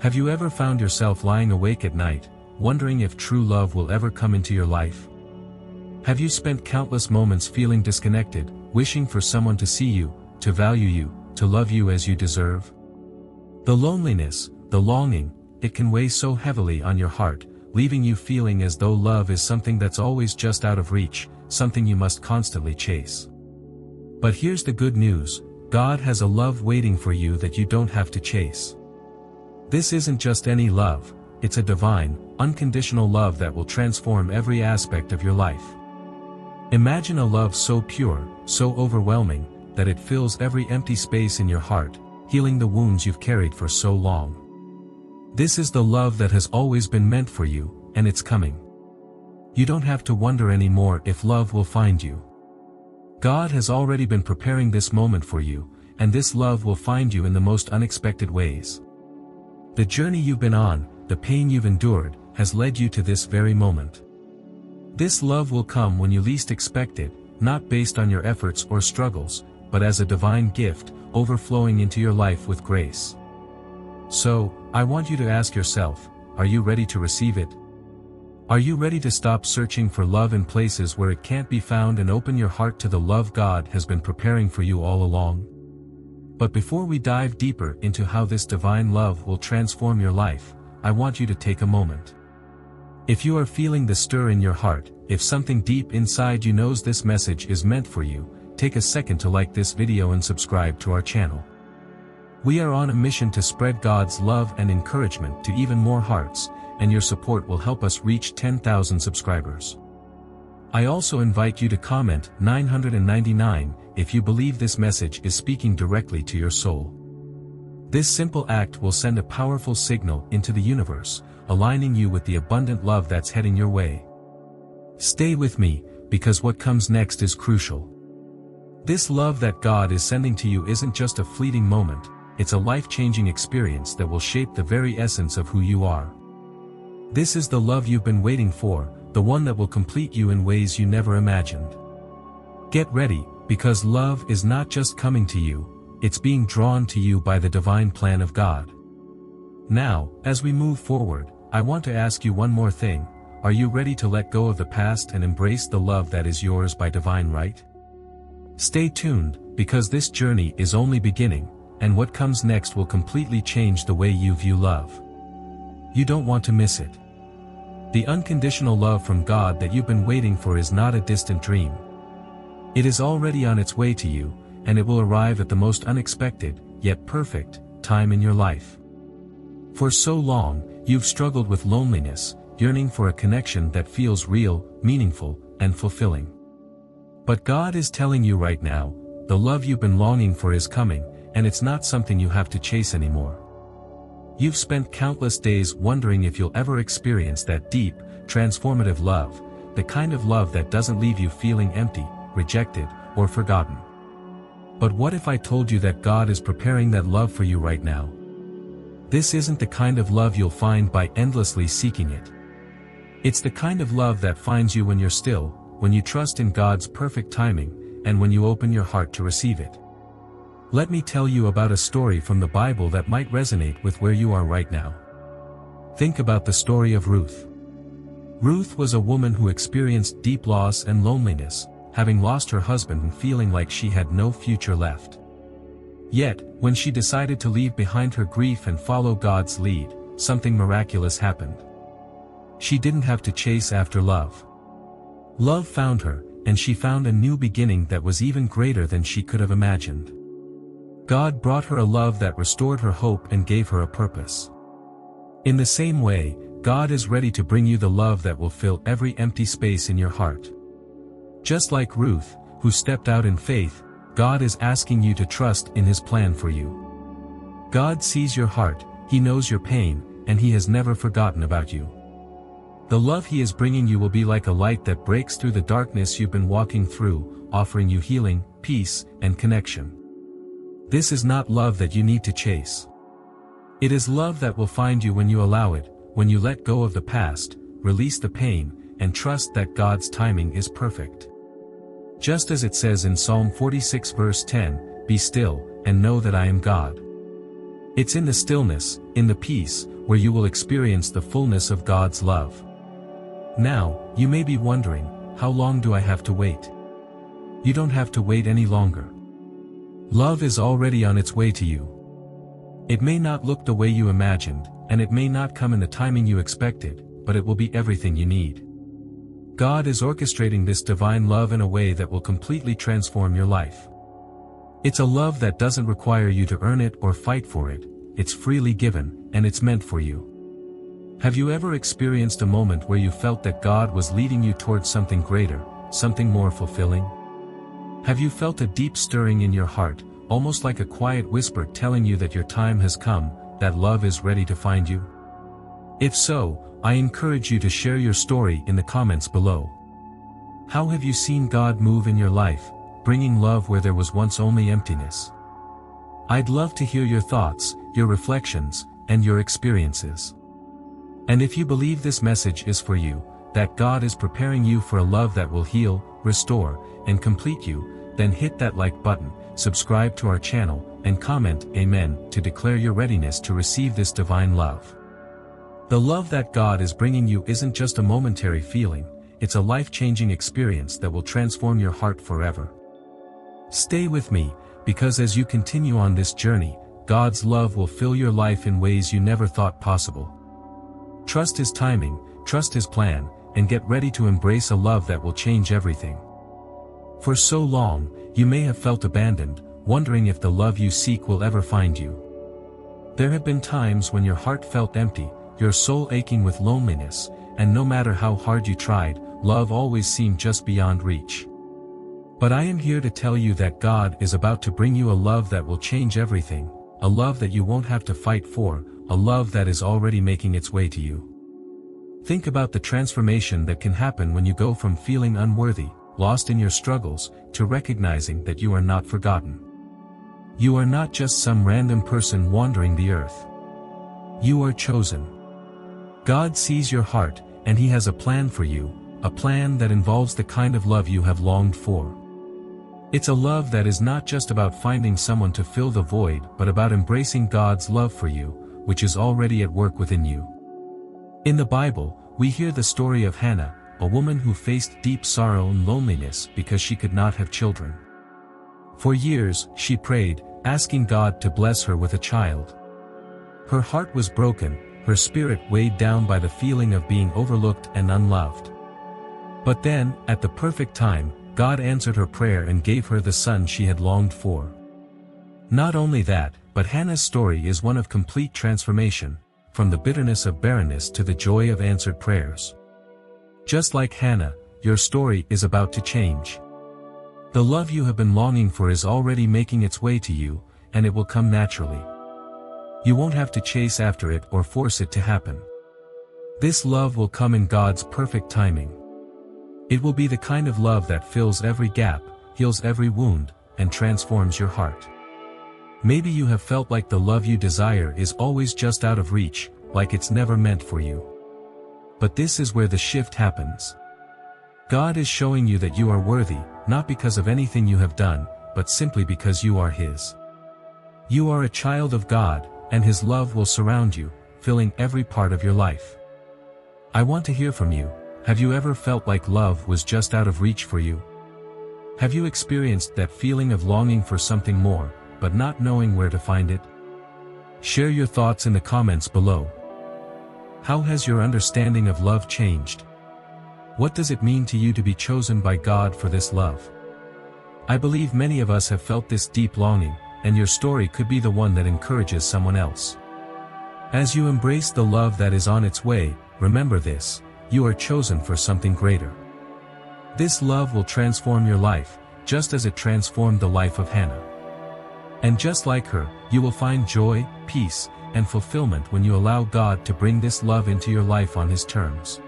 Have you ever found yourself lying awake at night, wondering if true love will ever come into your life? Have you spent countless moments feeling disconnected, wishing for someone to see you, to value you, to love you as you deserve? The loneliness, the longing, it can weigh so heavily on your heart, leaving you feeling as though love is something that's always just out of reach, something you must constantly chase. But here's the good news: God has a love waiting for you that you don't have to chase. This isn't just any love, it's a divine, unconditional love that will transform every aspect of your life. Imagine a love so pure, so overwhelming, that it fills every empty space in your heart, healing the wounds you've carried for so long. This is the love that has always been meant for you, and it's coming. You don't have to wonder anymore if love will find you. God has already been preparing this moment for you, and this love will find you in the most unexpected ways. The journey you've been on, the pain you've endured, has led you to this very moment. This love will come when you least expect it, not based on your efforts or struggles, but as a divine gift, overflowing into your life with grace. So, I want you to ask yourself, are you ready to receive it? Are you ready to stop searching for love in places where it can't be found and open your heart to the love God has been preparing for you all along? But before we dive deeper into how this divine love will transform your life, I want you to take a moment. If you are feeling the stir in your heart, if something deep inside you knows this message is meant for you, take a second to like this video and subscribe to our channel. We are on a mission to spread God's love and encouragement to even more hearts, and your support will help us reach 10,000 subscribers. I also invite you to comment 999 if you believe this message is speaking directly to your soul. This simple act will send a powerful signal into the universe, aligning you with the abundant love that's heading your way. Stay with me, because what comes next is crucial. This love that God is sending to you isn't just a fleeting moment, it's a life-changing experience that will shape the very essence of who you are. This is the love you've been waiting for, the one that will complete you in ways you never imagined. Get ready, because love is not just coming to you, it's being drawn to you by the divine plan of God. Now, as we move forward, I want to ask you one more thing: are you ready to let go of the past and embrace the love that is yours by divine right? Stay tuned, because this journey is only beginning, and what comes next will completely change the way you view love. You don't want to miss it. The unconditional love from God that you've been waiting for is not a distant dream. It is already on its way to you, and it will arrive at the most unexpected, yet perfect, time in your life. For so long, you've struggled with loneliness, yearning for a connection that feels real, meaningful, and fulfilling. But God is telling you right now, the love you've been longing for is coming, and it's not something you have to chase anymore. You've spent countless days wondering if you'll ever experience that deep, transformative love, the kind of love that doesn't leave you feeling empty, rejected, or forgotten. But what if I told you that God is preparing that love for you right now? This isn't the kind of love you'll find by endlessly seeking it. It's the kind of love that finds you when you're still, when you trust in God's perfect timing, and when you open your heart to receive it. Let me tell you about a story from the Bible that might resonate with where you are right now. Think about the story of Ruth. Ruth was a woman who experienced deep loss and loneliness, having lost her husband and feeling like she had no future left. Yet, when she decided to leave behind her grief and follow God's lead, something miraculous happened. She didn't have to chase after love. Love found her, and she found a new beginning that was even greater than she could have imagined. God brought her a love that restored her hope and gave her a purpose. In the same way, God is ready to bring you the love that will fill every empty space in your heart. Just like Ruth, who stepped out in faith, God is asking you to trust in His plan for you. God sees your heart, He knows your pain, and He has never forgotten about you. The love He is bringing you will be like a light that breaks through the darkness you've been walking through, offering you healing, peace, and connection. This is not love that you need to chase. It is love that will find you when you allow it, when you let go of the past, release the pain, and trust that God's timing is perfect. Just as it says in Psalm 46 verse 10, "Be still, and know that I am God." It's in the stillness, in the peace, where you will experience the fullness of God's love. Now, you may be wondering, how long do I have to wait? You don't have to wait any longer. Love is already on its way to you. It may not look the way you imagined, and it may not come in the timing you expected, but it will be everything you need. God is orchestrating this divine love in a way that will completely transform your life. It's a love that doesn't require you to earn it or fight for it, it's freely given, and it's meant for you. Have you ever experienced a moment where you felt that God was leading you towards something greater, something more fulfilling? Have you felt a deep stirring in your heart, almost like a quiet whisper telling you that your time has come, that love is ready to find you? If so, I encourage you to share your story in the comments below. How have you seen God move in your life, bringing love where there was once only emptiness? I'd love to hear your thoughts, your reflections, and your experiences. And if you believe this message is for you, that God is preparing you for a love that will heal, restore, and complete you, then hit that like button, subscribe to our channel, and comment Amen to declare your readiness to receive this divine love. The love that God is bringing you isn't just a momentary feeling, it's a life-changing experience that will transform your heart forever. Stay with me, because as you continue on this journey, God's love will fill your life in ways you never thought possible. Trust His timing, trust His plan, and get ready to embrace a love that will change everything. For so long, you may have felt abandoned, wondering if the love you seek will ever find you. There have been times when your heart felt empty, your soul aching with loneliness, and no matter how hard you tried, love always seemed just beyond reach. But I am here to tell you that God is about to bring you a love that will change everything, a love that you won't have to fight for, a love that is already making its way to you. Think about the transformation that can happen when you go from feeling unworthy, lost in your struggles, to recognizing that you are not forgotten. You are not just some random person wandering the earth. You are chosen. God sees your heart, and He has a plan for you, a plan that involves the kind of love you have longed for. It's a love that is not just about finding someone to fill the void, but about embracing God's love for you, which is already at work within you. In the Bible, we hear the story of Hannah, a woman who faced deep sorrow and loneliness because she could not have children. For years, she prayed, asking God to bless her with a child. Her heart was broken, her spirit weighed down by the feeling of being overlooked and unloved. But then, at the perfect time, God answered her prayer and gave her the son she had longed for. Not only that, but Hannah's story is one of complete transformation, from the bitterness of barrenness to the joy of answered prayers. Just like Hannah, your story is about to change. The love you have been longing for is already making its way to you, and it will come naturally. You won't have to chase after it or force it to happen. This love will come in God's perfect timing. It will be the kind of love that fills every gap, heals every wound, and transforms your heart. Maybe you have felt like the love you desire is always just out of reach, like it's never meant for you. But this is where the shift happens. God is showing you that you are worthy, not because of anything you have done, but simply because you are His. You are a child of God, and His love will surround you, filling every part of your life. I want to hear from you. Have you ever felt like love was just out of reach for you? Have you experienced that feeling of longing for something more, but not knowing where to find it? Share your thoughts in the comments below. How has your understanding of love changed? What does it mean to you to be chosen by God for this love? I believe many of us have felt this deep longing, and your story could be the one that encourages someone else. As you embrace the love that is on its way, remember this: you are chosen for something greater. This love will transform your life, just as it transformed the life of Hannah. And just like her, you will find joy, peace, and fulfillment when you allow God to bring this love into your life on His terms.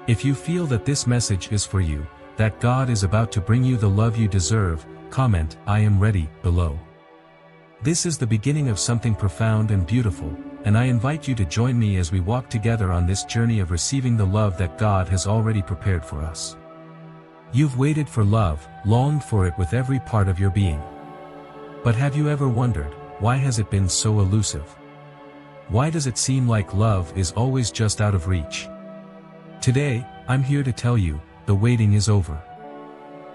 If you feel that this message is for you, that God is about to bring you the love you deserve, comment "I am ready" below. This is the beginning of something profound and beautiful, and I invite you to join me as we walk together on this journey of receiving the love that God has already prepared for us. You've waited for love, longed for it with every part of your being. But have you ever wondered, why has it been so elusive? Why does it seem like love is always just out of reach? Today, I'm here to tell you, the waiting is over.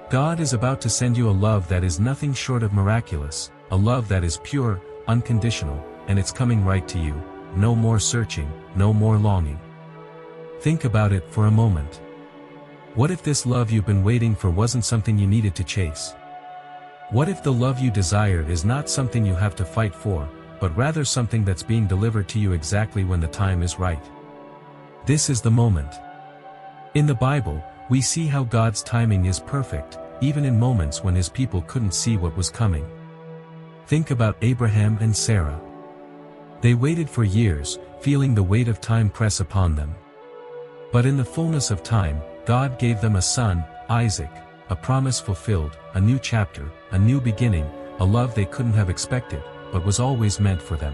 God is about to send you a love that is nothing short of miraculous, a love that is pure, unconditional, and it's coming right to you. No more searching, no more longing. Think about it for a moment. What if this love you've been waiting for wasn't something you needed to chase? What if the love you desire is not something you have to fight for, but rather something that's being delivered to you exactly when the time is right? This is the moment. In the Bible, we see how God's timing is perfect, even in moments when His people couldn't see what was coming. Think about Abraham and Sarah. They waited for years, feeling the weight of time press upon them. But in the fullness of time, God gave them a son, Isaac, a promise fulfilled, a new chapter, a new beginning, a love they couldn't have expected, but was always meant for them.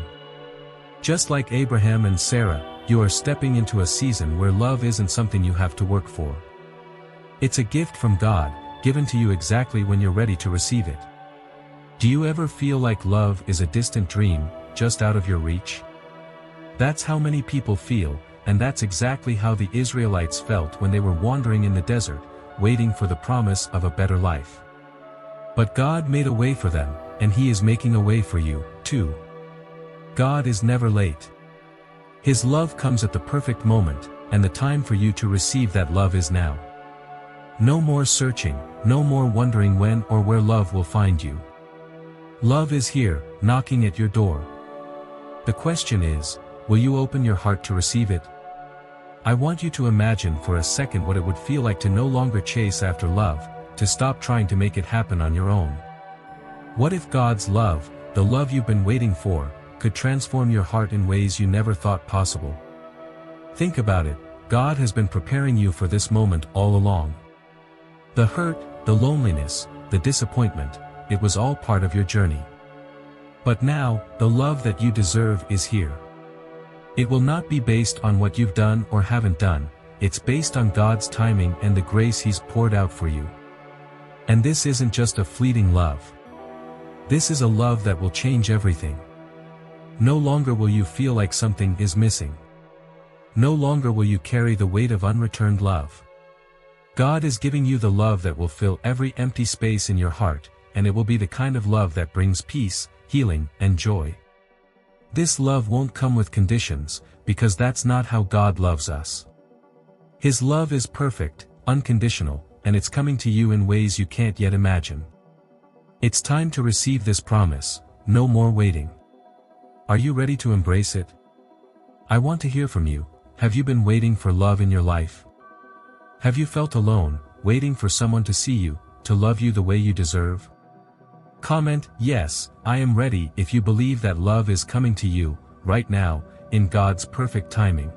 Just like Abraham and Sarah, you are stepping into a season where love isn't something you have to work for. It's a gift from God, given to you exactly when you're ready to receive it. Do you ever feel like love is a distant dream, just out of your reach? That's how many people feel, and that's exactly how the Israelites felt when they were wandering in the desert, waiting for the promise of a better life. But God made a way for them, and He is making a way for you, too. God is never late. His love comes at the perfect moment, and the time for you to receive that love is now. No more searching, no more wondering when or where love will find you. Love is here, knocking at your door. The question is, will you open your heart to receive it? I want you to imagine for a second what it would feel like to no longer chase after love, to stop trying to make it happen on your own. What if God's love, the love you've been waiting for, could transform your heart in ways you never thought possible? Think about it, God has been preparing you for this moment all along. The hurt, the loneliness, the disappointment, it was all part of your journey. But now, the love that you deserve is here. It will not be based on what you've done or haven't done, it's based on God's timing and the grace He's poured out for you. And this isn't just a fleeting love. This is a love that will change everything. No longer will you feel like something is missing. No longer will you carry the weight of unreturned love. God is giving you the love that will fill every empty space in your heart, and it will be the kind of love that brings peace, healing, and joy. This love won't come with conditions, because that's not how God loves us. His love is perfect, unconditional, and it's coming to you in ways you can't yet imagine. It's time to receive this promise, no more waiting. Are you ready to embrace it? I want to hear from you. Have you been waiting for love in your life? Have you felt alone, waiting for someone to see you, to love you the way you deserve? Comment, yes, I am ready if you believe that love is coming to you, right now, in God's perfect timing.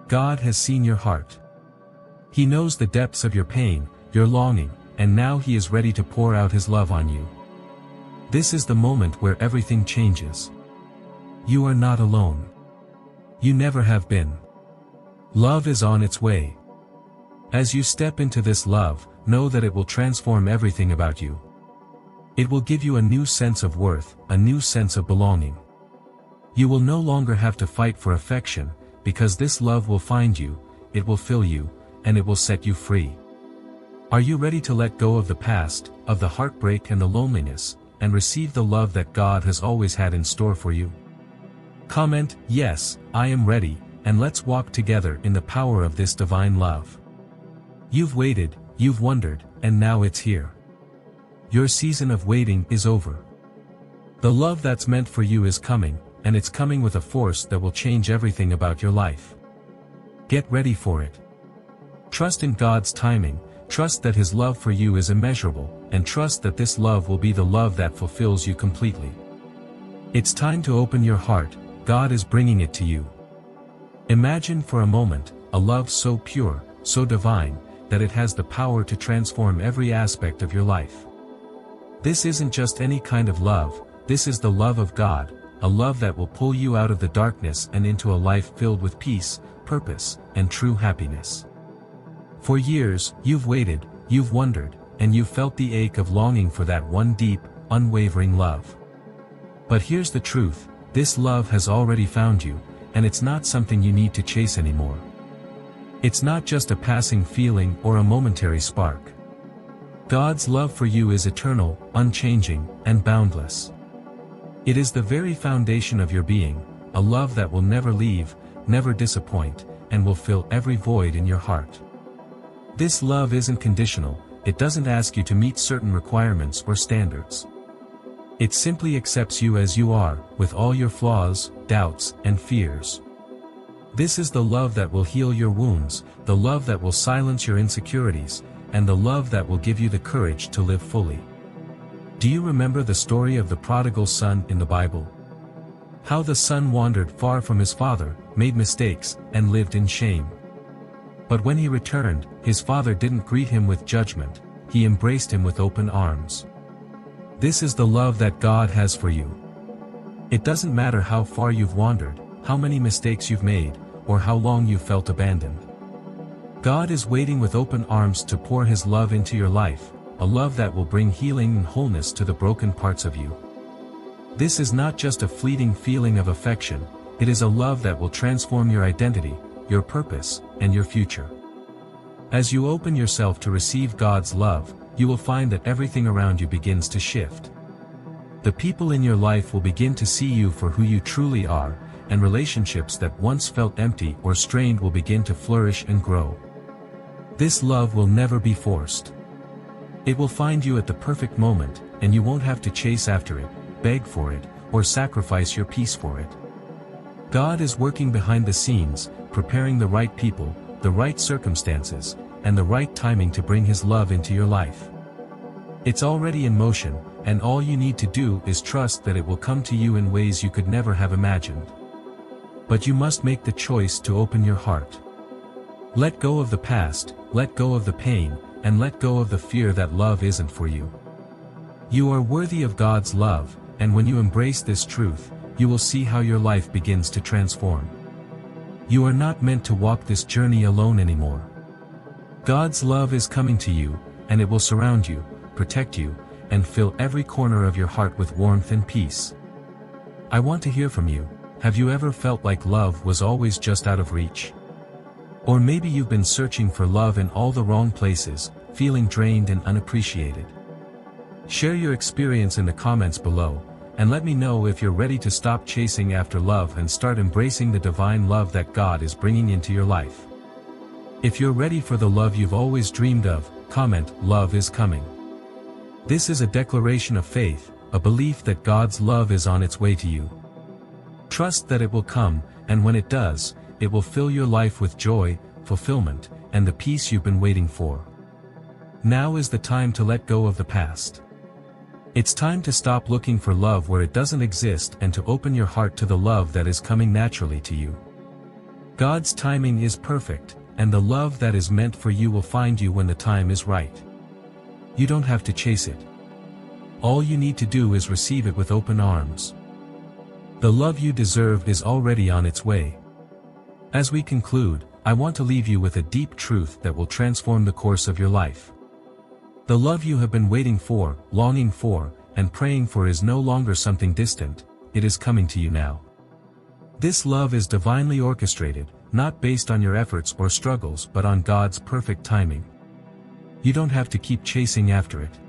God has seen your heart. He knows the depths of your pain, your longing, and now He is ready to pour out His love on you. This is the moment where everything changes. You are not alone. You never have been. Love is on its way. As you step into this love, know that it will transform everything about you. It will give you a new sense of worth, a new sense of belonging. You will no longer have to fight for affection, because this love will find you, it will fill you, and it will set you free. Are you ready to let go of the past, of the heartbreak and the loneliness, and receive the love that God has always had in store for you? Comment, yes, I am ready, and let's walk together in the power of this divine love. You've waited, you've wondered, and now it's here. Your season of waiting is over. The love that's meant for you is coming, and it's coming with a force that will change everything about your life. Get ready for it. Trust in God's timing, trust that His love for you is immeasurable, and trust that this love will be the love that fulfills you completely. It's time to open your heart, God is bringing it to you. Imagine for a moment, a love so pure, so divine, that it has the power to transform every aspect of your life. This isn't just any kind of love, this is the love of God, a love that will pull you out of the darkness and into a life filled with peace, purpose, and true happiness. For years, you've waited, you've wondered, and you've felt the ache of longing for that one deep, unwavering love. But here's the truth, this love has already found you, and it's not something you need to chase anymore. It's not just a passing feeling or a momentary spark. God's love for you is eternal, unchanging, and boundless. It is the very foundation of your being, a love that will never leave, never disappoint, and will fill every void in your heart. This love isn't conditional, it doesn't ask you to meet certain requirements or standards. It simply accepts you as you are, with all your flaws, doubts, and fears. This is the love that will heal your wounds, the love that will silence your insecurities, and the love that will give you the courage to live fully. Do you remember the story of the prodigal son in the Bible? How the son wandered far from his father, made mistakes, and lived in shame. But when he returned, his father didn't greet him with judgment, he embraced him with open arms. This is the love that God has for you. It doesn't matter how far you've wandered, how many mistakes you've made, or how long you've felt abandoned. God is waiting with open arms to pour His love into your life, a love that will bring healing and wholeness to the broken parts of you. This is not just a fleeting feeling of affection, it is a love that will transform your identity, your purpose, and your future. As you open yourself to receive God's love, you will find that everything around you begins to shift. The people in your life will begin to see you for who you truly are, and relationships that once felt empty or strained will begin to flourish and grow. This love will never be forced. It will find you at the perfect moment, and you won't have to chase after it, beg for it, or sacrifice your peace for it. God is working behind the scenes, preparing the right people, the right circumstances, and the right timing to bring His love into your life. It's already in motion, and all you need to do is trust that it will come to you in ways you could never have imagined. But you must make the choice to open your heart. Let go of the past, let go of the pain, and let go of the fear that love isn't for you. You are worthy of God's love, and when you embrace this truth, you will see how your life begins to transform. You are not meant to walk this journey alone anymore. God's love is coming to you, and it will surround you, protect you, and fill every corner of your heart with warmth and peace. I want to hear from you. Have you ever felt like love was always just out of reach? Or maybe you've been searching for love in all the wrong places, feeling drained and unappreciated. Share your experience in the comments below, and let me know if you're ready to stop chasing after love and start embracing the divine love that God is bringing into your life. If you're ready for the love you've always dreamed of, comment, "Love is coming." This is a declaration of faith, a belief that God's love is on its way to you. Trust that it will come, and when it does, it will fill your life with joy, fulfillment, and the peace you've been waiting for. Now is the time to let go of the past. It's time to stop looking for love where it doesn't exist and to open your heart to the love that is coming naturally to you. God's timing is perfect, and the love that is meant for you will find you when the time is right. You don't have to chase it. All you need to do is receive it with open arms. The love you deserve is already on its way. As we conclude, I want to leave you with a deep truth that will transform the course of your life. The love you have been waiting for, longing for, and praying for is no longer something distant, it is coming to you now. This love is divinely orchestrated, not based on your efforts or struggles but on God's perfect timing. You don't have to keep chasing after it.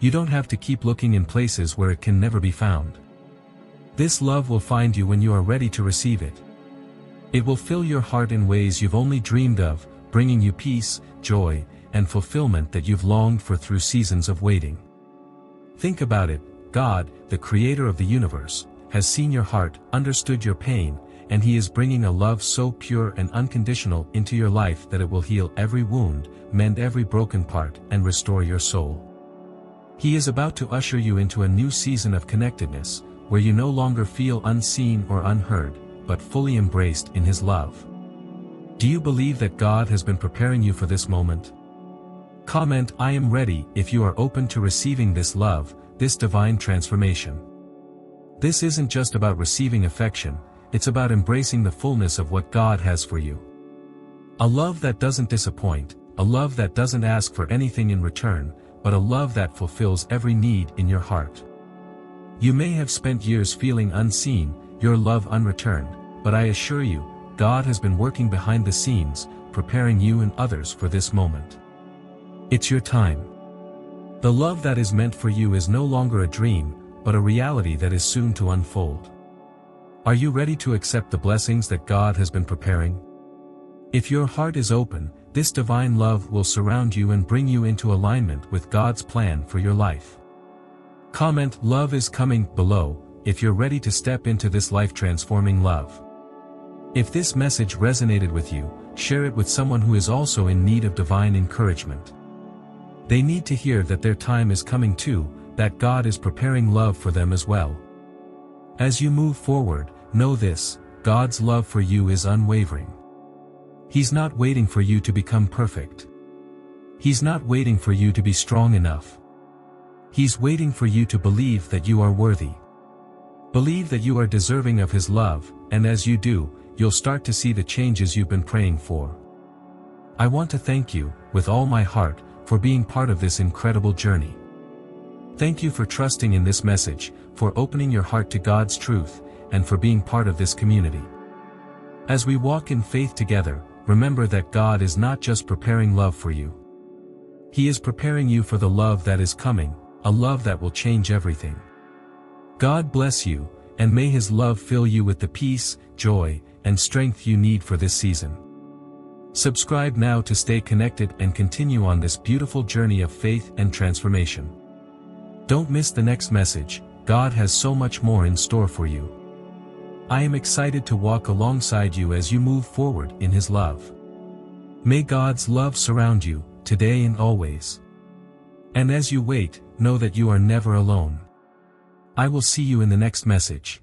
You don't have to keep looking in places where it can never be found. This love will find you when you are ready to receive it. It will fill your heart in ways you've only dreamed of, bringing you peace, joy, and fulfillment that you've longed for through seasons of waiting. Think about it, God, the creator of the universe, has seen your heart, understood your pain, and He is bringing a love so pure and unconditional into your life that it will heal every wound, mend every broken part, and restore your soul. He is about to usher you into a new season of connectedness, where you no longer feel unseen or unheard, but fully embraced in His love. Do you believe that God has been preparing you for this moment? Comment, "I am ready," if you are open to receiving this love, this divine transformation. This isn't just about receiving affection, it's about embracing the fullness of what God has for you. A love that doesn't disappoint, a love that doesn't ask for anything in return, but a love that fulfills every need in your heart. You may have spent years feeling unseen, your love unreturned, but I assure you, God has been working behind the scenes, preparing you and others for this moment. It's your time. The love that is meant for you is no longer a dream, but a reality that is soon to unfold. Are you ready to accept the blessings that God has been preparing? If your heart is open, this divine love will surround you and bring you into alignment with God's plan for your life. Comment "Love is coming" below, if you're ready to step into this life-transforming love. If this message resonated with you, share it with someone who is also in need of divine encouragement. They need to hear that their time is coming too, that God is preparing love for them as well. As you move forward, know this: God's love for you is unwavering. He's not waiting for you to become perfect. He's not waiting for you to be strong enough. He's waiting for you to believe that you are worthy. Believe that you are deserving of His love, and as you do, you'll start to see the changes you've been praying for. I want to thank you, with all my heart, for being part of this incredible journey. Thank you for trusting in this message, for opening your heart to God's truth, and for being part of this community. As we walk in faith together, remember that God is not just preparing love for you. He is preparing you for the love that is coming, a love that will change everything. God bless you, and may His love fill you with the peace, joy, and strength you need for this season. Subscribe now to stay connected and continue on this beautiful journey of faith and transformation. Don't miss the next message. God has so much more in store for you. I am excited to walk alongside you as you move forward in His love. May God's love surround you, today and always. And as you wait, know that you are never alone. I will see you in the next message.